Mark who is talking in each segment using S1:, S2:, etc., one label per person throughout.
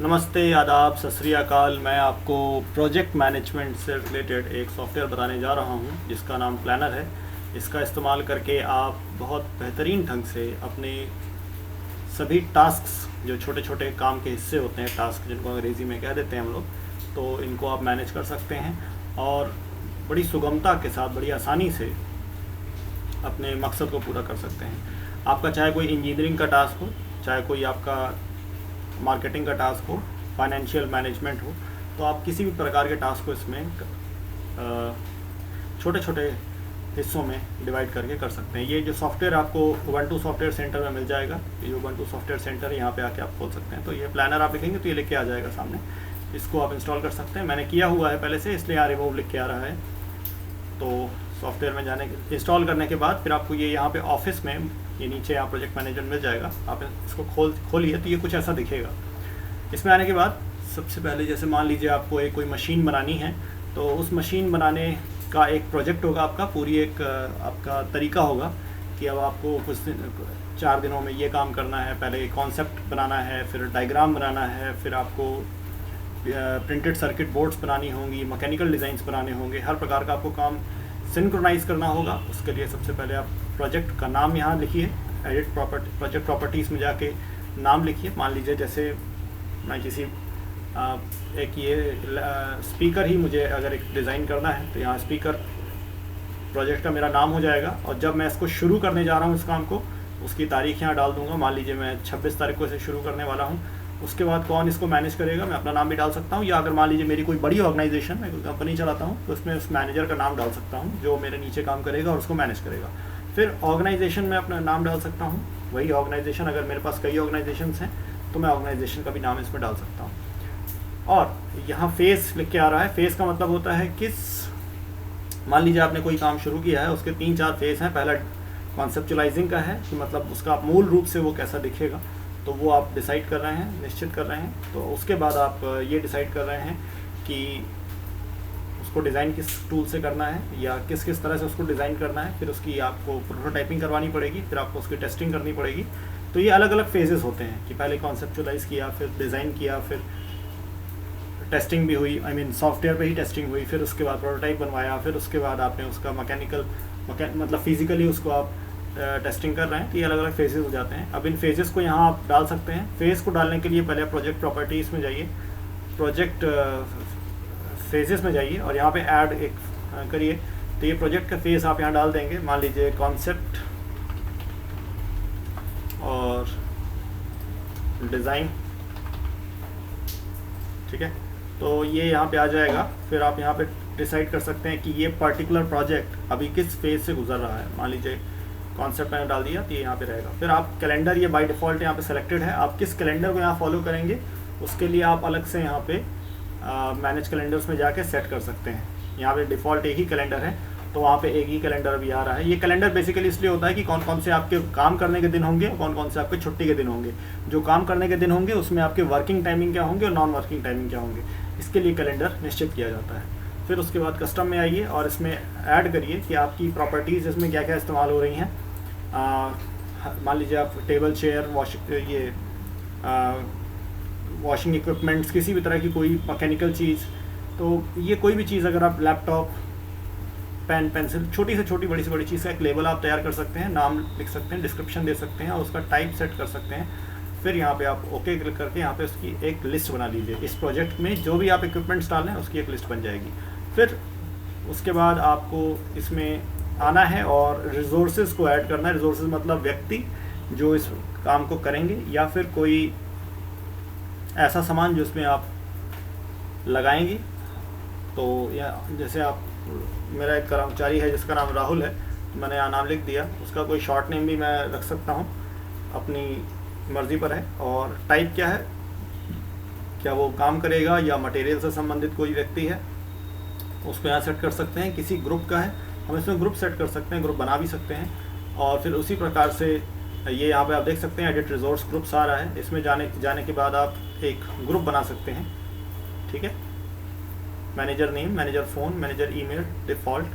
S1: नमस्ते, आदाब, सत श्री अकाल। मैं आपको प्रोजेक्ट मैनेजमेंट से रिलेटेड एक सॉफ्टवेयर बताने जा रहा हूं जिसका नाम प्लानर है। इसका इस्तेमाल करके आप बहुत बेहतरीन ढंग से अपने सभी टास्क्स, जो छोटे छोटे काम के हिस्से होते हैं, टास्क जिनको अंग्रेज़ी में कह देते हैं हम लोग, तो इनको आप मैनेज कर सकते हैं और बड़ी सुगमता के साथ, बड़ी आसानी से अपने मकसद को पूरा कर सकते हैं। आपका चाहे कोई इंजीनियरिंग का टास्क हो, चाहे कोई आपका मार्केटिंग का टास्क हो, फाइनेंशियल मैनेजमेंट हो, तो आप किसी भी प्रकार के टास्क को इसमें छोटे छोटे हिस्सों में डिवाइड करके कर सकते हैं। ये जो सॉफ्टवेयर आपको उबंटू सॉफ्टवेयर सेंटर में मिल जाएगा, ये उबंटू सॉफ्टवेयर सेंटर है, यहाँ पे आके आप खोल सकते हैं। तो ये प्लानर आप लिखेंगे तो ये लिख के आ जाएगा सामने, इसको आप इंस्टॉल कर सकते हैं। मैंने किया हुआ है पहले से, इसलिए यहाँ रिमूव लिख के आ रहा है। तो सॉफ्टवेयर में जाने के इंस्टॉल करने के बाद फिर आपको ये यहाँ पे ऑफिस में, ये नीचे यहाँ प्रोजेक्ट मैनेजर मिल जाएगा। आप इसको खोलिए तो ये कुछ ऐसा दिखेगा। इसमें आने के बाद सबसे पहले, जैसे मान लीजिए आपको एक कोई मशीन बनानी है, तो उस मशीन बनाने का एक प्रोजेक्ट होगा आपका, पूरी एक आपका तरीका होगा कि अब आपको कुछ 4 दिनों में ये काम करना है। पहले कॉन्सेप्ट बनाना है, फिर डायग्राम बनाना है, फिर आपको प्रिंटेड सर्किट बोर्ड्स बनानी होंगी, मैकेनिकल डिज़ाइंस बनाने होंगे, हर प्रकार का आपको काम सिंक्रोनाइज़ करना होगा। उसके लिए सबसे पहले आप प्रोजेक्ट का नाम यहाँ लिखिए, एडिट प्रोजेक्ट प्रॉपर्टीज़ में जाके नाम लिखिए। मान लीजिए जैसे मैं किसी एक ये स्पीकर ही मुझे अगर एक डिज़ाइन करना है, तो यहाँ स्पीकर प्रोजेक्ट का मेरा नाम हो जाएगा। और जब मैं इसको शुरू करने जा रहा हूँ इस काम को, उसकी तारीख यहाँ डाल दूँगा। मान लीजिए मैं 26 तारीख को इसे शुरू करने वाला हूँ। उसके बाद कौन इसको मैनेज करेगा, मैं अपना नाम भी डाल सकता हूँ, या अगर मान लीजिए मेरी कोई बड़ी ऑर्गेनाइजेशन, मैं कोई कंपनी चलाता हूँ, तो उसमें उस मैनेजर का नाम डाल सकता हूँ जो मेरे नीचे काम करेगा और उसको मैनेज करेगा। फिर ऑर्गेनाइजेशन में अपना नाम डाल सकता हूँ, वही ऑर्गेनाइजेशन, अगर मेरे पास कई ऑर्गेनाइजेशंस हैं तो मैं ऑर्गेनाइजेशन का भी नाम इसमें डाल सकता हूँ। और यहाँ फेज़ लिख के आ रहा है। फेज़ का मतलब होता है किस, मान लीजिए आपने कोई काम शुरू किया है, उसके 3-4 फेज़ हैं। पहला कॉन्सेप्चुलाइजिंग का है कि मतलब उसका मूल रूप से वो कैसा दिखेगा, तो वो आप डिसाइड कर रहे हैं, निश्चित कर रहे हैं। तो उसके बाद आप ये डिसाइड कर रहे हैं कि उसको डिज़ाइन किस टूल से करना है या किस किस तरह से उसको डिज़ाइन करना है। फिर उसकी आपको प्रोटोटाइपिंग करवानी पड़ेगी, फिर आपको उसकी टेस्टिंग करनी पड़ेगी। तो ये अलग अलग फेजेस होते हैं कि पहले कॉन्सेप्चुलाइज़ किया, फिर डिज़ाइन किया, फिर टेस्टिंग भी हुई, सॉफ्टवेयर पे ही टेस्टिंग हुई, फिर उसके बाद प्रोटोटाइप बनवाया, फिर उसके बाद आपने उसका मतलब फिजिकली उसको आप टेस्टिंग कर रहे हैं। तो ये अलग अलग फेजेस हो जाते हैं। अब इन फेजेस को यहाँ आप डाल सकते हैं। फेज़ को डालने के लिए पहले प्रोजेक्ट प्रॉपर्टीज़ में जाइए, प्रोजेक्ट फेजेस में जाइए और यहाँ पे ऐड एक करिए। तो ये प्रोजेक्ट का फेज़ आप यहाँ डाल देंगे। मान लीजिए कॉन्सेप्ट और डिज़ाइन, ठीक है, तो ये यहाँ पे आ जाएगा। फिर आप यहाँ पे डिसाइड कर सकते हैं कि ये पर्टिकुलर प्रोजेक्ट अभी किस फेज़ से गुजर रहा है। मान लीजिए कॉन्सेप्ट मैंने डाल दिया तो ये यहाँ पे रहेगा। फिर आप कैलेंडर, ये बाय डिफ़ॉल्ट यहाँ पे सेलेक्टेड है, आप किस कैलेंडर को यहाँ फॉलो करेंगे उसके लिए आप अलग से यहाँ पे मैनेज कैलेंडर्स में जाके सेट कर सकते हैं। यहाँ पे डिफ़ॉल्ट एक ही कैलेंडर है, तो वहाँ पे एक ही कैलेंडर अभी आ रहा है। ये कैलेंडर बेसिकली इसलिए होता है कि कौन कौन से आपके काम करने के दिन होंगे और कौन कौन से आपके छुट्टी के दिन होंगे। जो काम करने के दिन होंगे उसमें आपके वर्किंग टाइमिंग क्या होंगे और नॉन वर्किंग टाइमिंग क्या होंगे, इसके लिए कैलेंडर निश्चित किया जाता है। फिर उसके बाद कस्टम में आइए और इसमें ऐड करिए कि आपकी प्रॉपर्टीज़ इसमें क्या क्या इस्तेमाल हो रही हैं। मान लीजिए आप टेबल, चेयर, वॉशिंग इक्विपमेंट्स, किसी भी तरह की कोई मैकेनिकल चीज़, तो ये कोई भी चीज़, अगर आप लैपटॉप, पेन, पेंसिल, छोटी से छोटी, बड़ी से बड़ी चीज़ का एक लेबल आप तैयार कर सकते हैं, नाम लिख सकते हैं, डिस्क्रिप्शन दे सकते हैं और उसका टाइप सेट कर सकते हैं। फिर यहाँ पे आप ओके क्लिक करके यहाँ पे उसकी एक लिस्ट बना लीजिए। इस प्रोजेक्ट में जो भी आप इक्विपमेंट्स डालें उसकी एक लिस्ट बन जाएगी। फिर उसके बाद आपको इसमें आना है और रिसोर्सेज को ऐड करना है। रिसोर्सेज मतलब व्यक्ति जो इस काम को करेंगे, या फिर कोई ऐसा सामान जो इसमें आप लगाएंगे। तो या जैसे आप, मेरा एक कर्मचारी है जिसका नाम राहुल है, तो मैंने यहाँ नाम लिख दिया। उसका कोई शॉर्ट नेम भी मैं रख सकता हूँ, अपनी मर्ज़ी पर है। और टाइप क्या है, क्या वो काम करेगा या मटेरियल से संबंधित कोई व्यक्ति है, उसको यहाँ सेट कर सकते हैं। किसी ग्रुप का है, हम इसमें ग्रुप सेट कर सकते हैं, ग्रुप बना भी सकते हैं। और फिर उसी प्रकार से ये यहाँ पे आप देख सकते हैं एडिट रिसोर्स ग्रुप्स आ रहा है। इसमें जाने के बाद आप एक ग्रुप बना सकते हैं, ठीक है। Manager name, manager phone, manager email, default,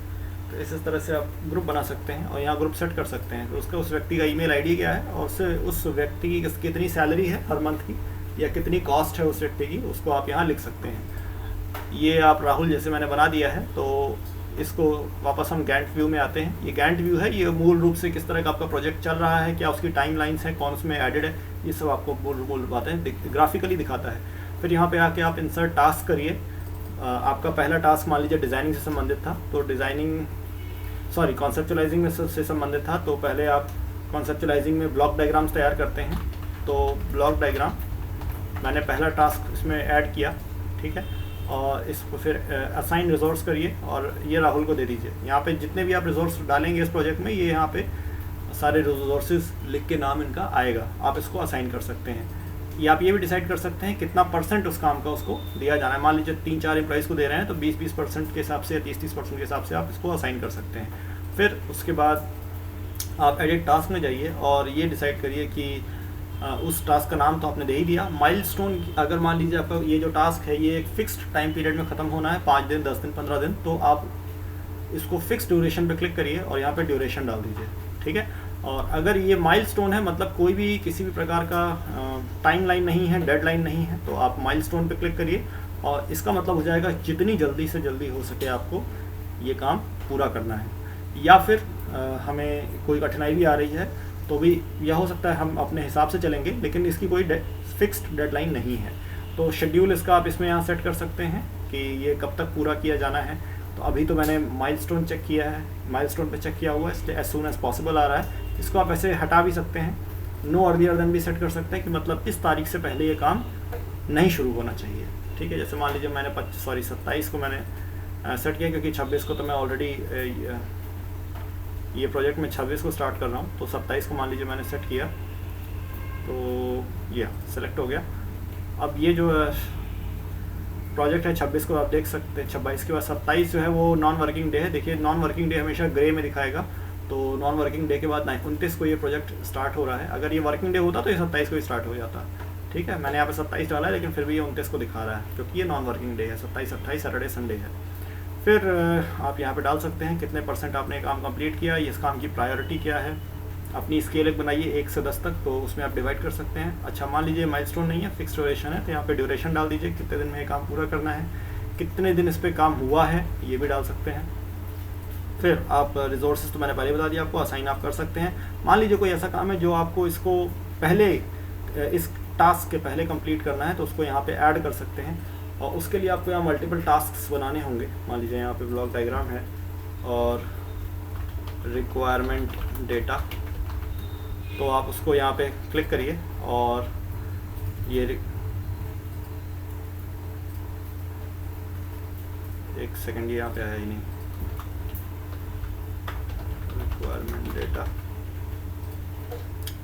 S1: तो इस तरह से आप ग्रुप बना सकते हैं और यहाँ ग्रुप सेट कर सकते हैं। तो उसका, उस व्यक्ति का ईमेल आईडी क्या है और उससे उस व्यक्ति की कितनी सैलरी है हर मंथ की, या कितनी कॉस्ट है उस व्यक्ति की, उसको आप यहाँ लिख सकते हैं। ये आप राहुल जैसे मैंने बना दिया है, तो इसको वापस हम गैंट व्यू में आते हैं। ये गैंट व्यू है, ये मूल रूप से किस तरह का आपका प्रोजेक्ट चल रहा है, क्या उसकी टाइम लाइन्स हैं, कौन उसमें एडेड है, ये सब आपको मूल बातें ग्राफिकली दिखाता है। फिर यहाँ पे आके आप इंसर्ट टास्क करिए। आपका पहला टास्क मान लीजिए डिज़ाइनिंग से संबंधित था, तो कॉन्सेप्चुलाइजिंग में से संबंधित था, तो पहले आप कॉन्सेप्चुलाइजिंग में ब्लॉक डायग्राम्स तैयार करते हैं। तो ब्लॉक डायग्राम मैंने पहला टास्क इसमें ऐड किया, ठीक है, और इसको फिर असाइन रिजोर्स करिए और ये राहुल को दे दीजिए। यहाँ पे जितने भी आप रिजोर्स डालेंगे इस प्रोजेक्ट में, ये यहाँ पे सारे रिजोर्सेज लिख के नाम इनका आएगा, आप इसको असाइन कर सकते हैं। या आप ये भी डिसाइड कर सकते हैं कितना % उस काम का उसको दिया जाना है। मान लीजिए 3-4 एम्प्लॉइज़ को दे रहे हैं, तो 20% के हिसाब से या 30% के हिसाब से आप इसको असाइन कर सकते हैं। फिर उसके बाद आप एडिट टास्क में जाइए और ये डिसाइड करिए कि उस टास्क का नाम तो आपने दे ही दिया। माइलस्टोन, अगर मान लीजिए आपका ये जो टास्क है ये एक फिक्स्ड टाइम पीरियड में ख़त्म होना है, 5 दिन, 10 दिन, 15 दिन, तो आप इसको फिक्स ड्यूरेशन पे क्लिक करिए और यहाँ पे ड्यूरेशन डाल दीजिए, ठीक है। और अगर ये माइलस्टोन है, मतलब कोई भी किसी भी प्रकार का टाइम लाइन नहीं है, डेडलाइन नहीं है, तो आप माइलस्टोन पे क्लिक करिए और इसका मतलब हो जाएगा जितनी जल्दी से जल्दी हो सके आपको ये काम पूरा करना है। या फिर हमें कोई कठिनाई भी आ रही है तो भी यह हो सकता है हम अपने हिसाब से चलेंगे, लेकिन इसकी कोई फिक्स्ड डेडलाइन नहीं है। तो शेड्यूल इसका आप इसमें यहाँ सेट कर सकते हैं कि ये कब तक पूरा किया जाना है। तो अभी तो मैंने माइलस्टोन चेक किया है, माइलस्टोन पे चेक किया हुआ है, इसलिए एज सून एज पॉसिबल आ रहा है। इसको आप ऐसे हटा भी सकते हैं, नो अर्लियर देन भी सेट कर सकते हैं कि मतलब इस तारीख से पहले ये काम नहीं शुरू होना चाहिए, ठीक है। जैसे मान लीजिए मैंने 27 को मैंने सेट किया, क्योंकि 26 को तो मैं ऑलरेडी ये प्रोजेक्ट में 26 को स्टार्ट कर रहा हूँ, तो 27 को मान लीजिए मैंने सेट किया, तो ये सेलेक्ट हो गया। अब ये जो प्रोजेक्ट है 26 को आप देख सकते हैं, 26 के बाद 27 जो है वो नॉन वर्किंग डे है। देखिए नॉन वर्किंग डे हमेशा ग्रे में दिखाएगा, तो नॉन वर्किंग डे के बाद 29 को ये प्रोजेक्ट स्टार्ट हो रहा है। अगर ये वर्किंग डे होता तो ये 27 को ही स्टार्ट हो जाता, ठीक है। मैंने यहाँ पे 27 डाला है, लेकिन फिर भी ये 29 को दिखा रहा है, क्योंकि ये नॉन वर्किंग डे है। 27, 28 सैटरडे संडे है। फिर आप यहाँ पे डाल सकते हैं कितने % आपने काम कंप्लीट किया, इस काम की प्रायोरिटी क्या है। अपनी स्केल एक बनाइए 1 से 10 तक, तो उसमें आप डिवाइड कर सकते हैं। अच्छा, मान लीजिए माइलस्टोन नहीं है, फिक्स ड्यूरेशन है, तो यहाँ पे ड्यूरेशन डाल दीजिए, कितने दिन में ये काम पूरा करना है, कितने दिन इस पर काम हुआ है, ये भी डाल सकते हैं। फिर आप रिसोर्सेज तो मैंने पहले बता दिया आपको, असाइन आप कर सकते हैं। मान लीजिए कोई ऐसा काम है जो आपको इसको पहले इस टास्क के पहले कंप्लीट करना है, तो उसको यहाँ पे ऐड कर सकते हैं। और उसके लिए आपको यहाँ मल्टीपल टास्क्स बनाने होंगे। मान लीजिए यहाँ पे ब्लॉक डायग्राम है और रिक्वायरमेंट डेटा, तो आप उसको यहाँ पे क्लिक करिए और ये एक सेकंड, ये यहाँ पे आया ही नहीं, रिक्वायरमेंट डेटा,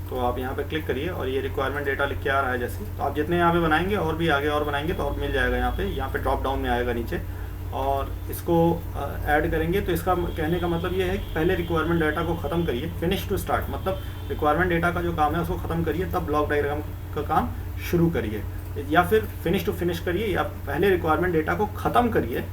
S1: तो आप यहाँ पे क्लिक करिए और ये रिक्वायरमेंट डेटा लिख के आ रहा है जैसे। तो आप जितने यहाँ पे बनाएंगे और भी आगे और बनाएंगे तो और मिल जाएगा यहाँ पे ड्रॉप डाउन में आएगा नीचे, और इसको ऐड करेंगे। तो इसका कहने का मतलब ये है कि पहले रिक्वायरमेंट डेटा को ख़त्म करिए, फिनिश टू स्टार्ट, मतलब रिक्वायरमेंट डेटा का जो काम है उसको ख़त्म करिए, तब ब्लॉक डायग्राम का काम शुरू करिए। या फिर फिनिश टू फिनिश करिए, या पहले रिक्वायरमेंट डेटा को ख़त्म करिए,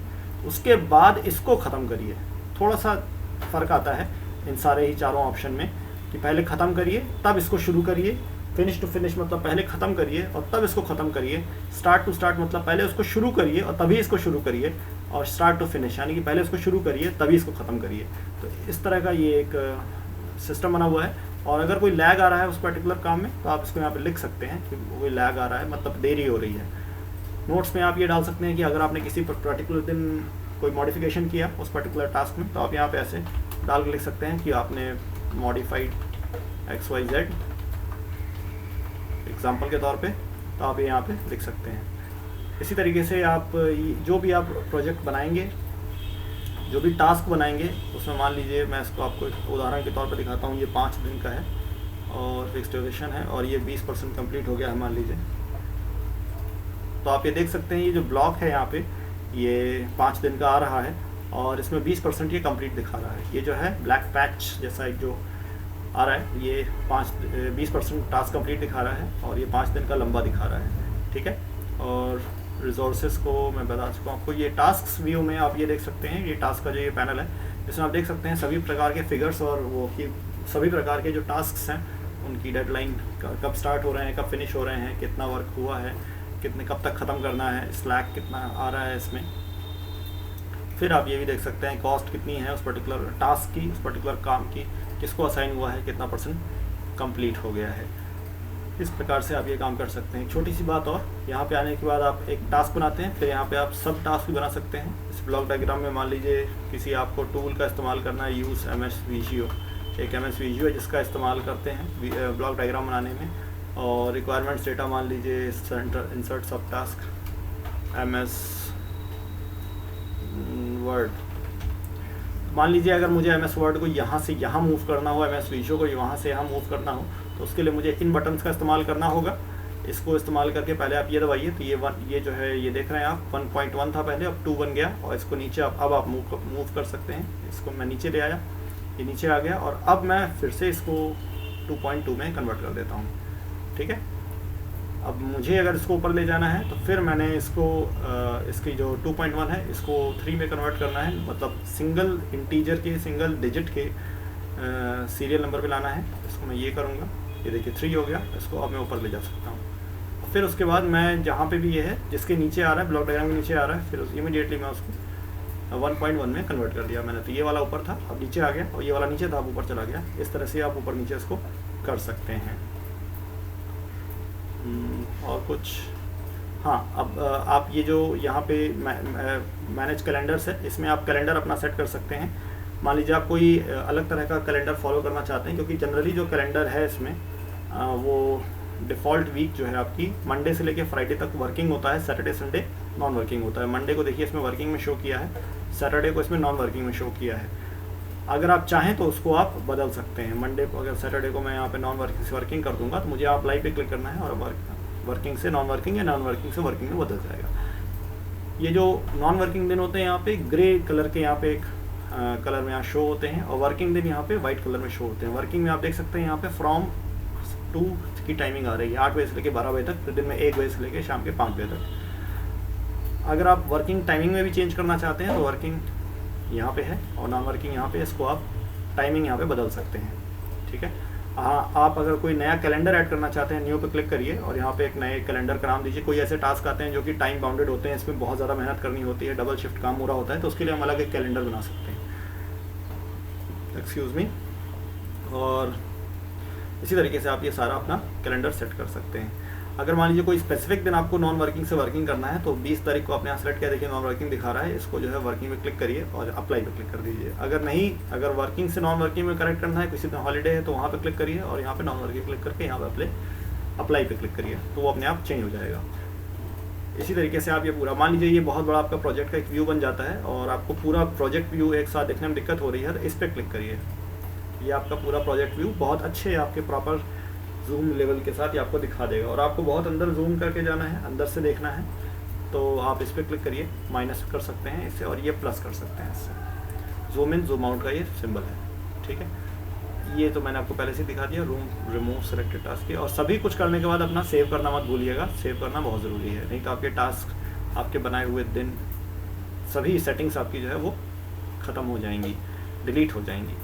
S1: उसके बाद इसको ख़त्म करिए। थोड़ा सा फ़र्क आता है इन सारे ही चारों ऑप्शन में, कि पहले ख़त्म करिए तब इसको शुरू करिए, फिनिश टू फिनिश मतलब पहले ख़त्म करिए और तब इसको ख़त्म करिए, स्टार्ट टू स्टार्ट मतलब पहले उसको शुरू करिए और तभी इसको शुरू करिए, और स्टार्ट टू फिनिश यानी कि पहले इसको शुरू करिए तभी इसको ख़त्म करिए। तो इस तरह का ये एक सिस्टम बना हुआ है। और अगर कोई लैग आ रहा है उस पर्टिकुलर काम में, तो आप इसको यहाँ पे लिख सकते हैं कि कोई लैग आ रहा है, मतलब देरी हो रही है। नोट्स में आप ये डाल सकते हैं कि अगर आपने किसी पर्टिकुलर दिन कोई मॉडिफिकेशन किया उस पर्टिकुलर टास्क में, तो आप यहाँ पे ऐसे डाल के लिख सकते हैं कि आपने मॉडिफाइड XYZ एग्जाम्पल के तौर पे, तो आप ये यहाँ पे लिख सकते हैं। इसी तरीके से आप जो भी आप प्रोजेक्ट बनाएंगे, जो भी टास्क बनाएंगे, उसमें मान लीजिए मैं इसको आपको एक उदाहरण के तौर पे दिखाता हूँ। ये 5 दिन का है और फिक्स ड्यूरेशन है और ये 20% कंप्लीट हो गया है मान लीजिए। तो आप ये देख सकते हैं ये जो ब्लॉक है यहाँ पे ये 5 दिन का आ रहा है और इसमें 20% ये कंप्लीट दिखा रहा है। ये जो है ब्लैक पैच जैसा एक जो आ रहा है, ये 20% टास्क कंप्लीट दिखा रहा है और ये 5 दिन का लंबा दिखा रहा है, ठीक है। और रिसोर्सेज को मैं बता चुका हूँ आपको। ये टास्क व्यू में आप ये देख सकते हैं, ये टास्क का जो ये पैनल है, इसमें आप देख सकते हैं सभी प्रकार के फिगर्स और वो कि सभी प्रकार के जो टास्क्स हैं उनकी डेडलाइन कब स्टार्ट हो रहे हैं, कब फिनिश हो रहे हैं, कितना वर्क हुआ है, कितने कब तक ख़त्म करना है, स्लैक कितना आ रहा है इसमें। फिर आप ये भी देख सकते हैं कॉस्ट कितनी है उस पर्टिकुलर टास्क की, उस पर्टिकुलर काम की, किसको असाइन हुआ है, कितना % कंप्लीट हो गया है। इस प्रकार से आप ये काम कर सकते हैं। छोटी सी बात और, यहाँ पे आने के बाद आप एक टास्क बनाते हैं, फिर यहाँ पे आप सब टास्क भी बना सकते हैं। इस ब्लॉक डायग्राम में मान लीजिए किसी आपको टूल का इस्तेमाल करना है, यूज़ MS Visio, एक MS Visio है जिसका इस्तेमाल करते हैं ब्लॉक डायग्राम बनाने में। और रिक्वायरमेंट्स डेटा मान लीजिए सेंटर इंसर्ट सब टास्क MS वर्ड, मान लीजिए अगर मुझे MS वर्ड को यहाँ से यहाँ मूव करना हो, MS Visio को यहाँ से यहाँ मूव करना हो, तो उसके लिए मुझे इन बटन्स का इस्तेमाल करना होगा। इसको इस्तेमाल करके पहले आप ये दबाइए तो ये जो है ये देख रहे हैं आप 1.1 था पहले, अब 2 बन गया, और इसको नीचे अब आप मूव कर सकते हैं। इसको मैं नीचे ले आया, ये नीचे आ गया, और अब मैं फिर से इसको 2.2 में कन्वर्ट कर देता हूँ। ठीक है, अब मुझे अगर इसको ऊपर ले जाना है तो फिर मैंने इसको इसकी जो 2.1 है इसको 3 में कन्वर्ट करना है, मतलब सिंगल इंटीजर के, सिंगल डिजिट के सीरियल नंबर पे लाना है। इसको मैं ये करूँगा, ये देखिए 3 हो गया, इसको अब मैं ऊपर ले जा सकता हूँ। फिर उसके बाद मैं जहाँ पे भी ये है जिसके नीचे आ रहा है, ब्लॉक डायग्राम के नीचे आ रहा है, फिर इमीडिएटली मैं उसको 1.1 में कन्वर्ट कर दिया मैंने। तो ये वाला ऊपर था, अब नीचे आ गया, और ये वाला नीचे था, अब ऊपर चला गया। इस तरह से आप ऊपर नीचे इसको कर सकते हैं। और कुछ, हाँ, अब आप ये जो यहाँ पे मैनेज कैलेंडर्स है, इसमें आप कैलेंडर अपना सेट कर सकते हैं। मान लीजिए आप कोई अलग तरह का कैलेंडर फॉलो करना चाहते हैं, क्योंकि जनरली जो कैलेंडर है इसमें वो डिफ़ॉल्ट वीक जो है आपकी मंडे से लेके फ्राइडे तक वर्किंग होता है, सैटरडे संडे नॉन वर्किंग होता है। मंडे को देखिए इसमें वर्किंग में शो किया है, सैटरडे को इसमें नॉन वर्किंग में शो किया है। अगर आप चाहें तो उसको आप बदल सकते हैं। मंडे को अगर सैटरडे को मैं यहाँ पे नॉन वर्किंग से वर्किंग कर दूंगा तो मुझे आप लाइव पे क्लिक करना है और वर्किंग से नॉन वर्किंग या नॉन वर्किंग से वर्किंग में बदल जाएगा। ये जो नॉन वर्किंग दिन होते हैं यहाँ पे ग्रे कलर के यहाँ पे एक कलर में यहाँ शो होते हैं, और वर्किंग दिन यहाँ पे वाइट कलर में शो होते हैं। वर्किंग में आप देख सकते हैं यहाँ पे फ्रॉम 2 की टाइमिंग आ रही है, 8 बजे से लेकर 12 बजे तक, फिर दिन में 1 बजे से लेकर शाम के 5 बजे तक। अगर आप वर्किंग टाइमिंग में भी चेंज करना चाहते हैं तो वर्किंग यहाँ पे है और नॉन वर्किंग यहाँ पे, इसको आप टाइमिंग यहाँ पे बदल सकते हैं। ठीक है, हाँ, आप अगर कोई नया कैलेंडर ऐड करना चाहते हैं, न्यू पे क्लिक करिए और यहाँ पे एक नए कैलेंडर का नाम दीजिए। कोई ऐसे टास्क आते हैं जो कि टाइम बाउंडेड होते हैं, इसमें बहुत ज़्यादा मेहनत करनी होती है, डबल शिफ्ट काम हो रहा होता है, तो उसके लिए हम अलग एक कैलेंडर बना सकते हैं। Excuse me. और इसी तरीके से आप ये सारा अपना कैलेंडर सेट कर सकते हैं। अगर मान लीजिए कोई स्पेसिफिक दिन आपको नॉन वर्किंग से वर्किंग करना है तो 20 तारीख को आपने यहाँ सेलेक्ट किया, देखिए नॉन वर्किंग दिखा रहा है, इसको जो है वर्किंग में क्लिक करिए और अप्लाई पे क्लिक कर दीजिए। अगर नहीं, अगर वर्किंग से नॉन वर्किंग में करेक्ट करना है, किसी दिन हॉलीडे है तो वहाँ पे क्लिक करिए और यहाँ पे नॉन वर्किंग क्लिक करके यहाँ पे अप्लाई पे क्लिक करिए, तो वो अपने आप चेंज हो जाएगा। इसी तरीके से आप ये पूरा, मान लीजिए ये बहुत बड़ा आपका प्रोजेक्ट का एक व्यू बन जाता है और आपको पूरा प्रोजेक्ट व्यू एक साथ देखने में दिक्कत हो रही है, इस पर क्लिक करिए। ये आपका पूरा प्रोजेक्ट व्यू बहुत अच्छे आपके प्रॉपर जूम लेवल के साथ ये आपको दिखा देगा। और आपको बहुत अंदर जूम करके जाना है, अंदर से देखना है, तो आप इस पर क्लिक करिए, माइनस कर सकते हैं इससे और ये प्लस कर सकते हैं इससे। जूम इन जूम आउट का ये सिंबल है। ठीक है, ये तो मैंने आपको पहले से दिखा दिया, रूम रिमूव सेलेक्टेड टास्क के। और सभी कुछ करने के बाद अपना सेव करना मत भूलिएगा, सेव करना बहुत ज़रूरी है, नहीं तो आपके टास्क, आपके बनाए हुए दिन, सभी सेटिंग्स आपकी जो है वो ख़त्म हो जाएंगी, डिलीट हो जाएंगी।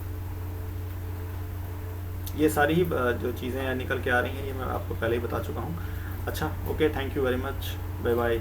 S1: ये सारी ही जो चीज़ें निकल के आ रही हैं ये मैं आपको पहले ही बता चुका हूँ। अच्छा, okay, thank you very much, bye bye.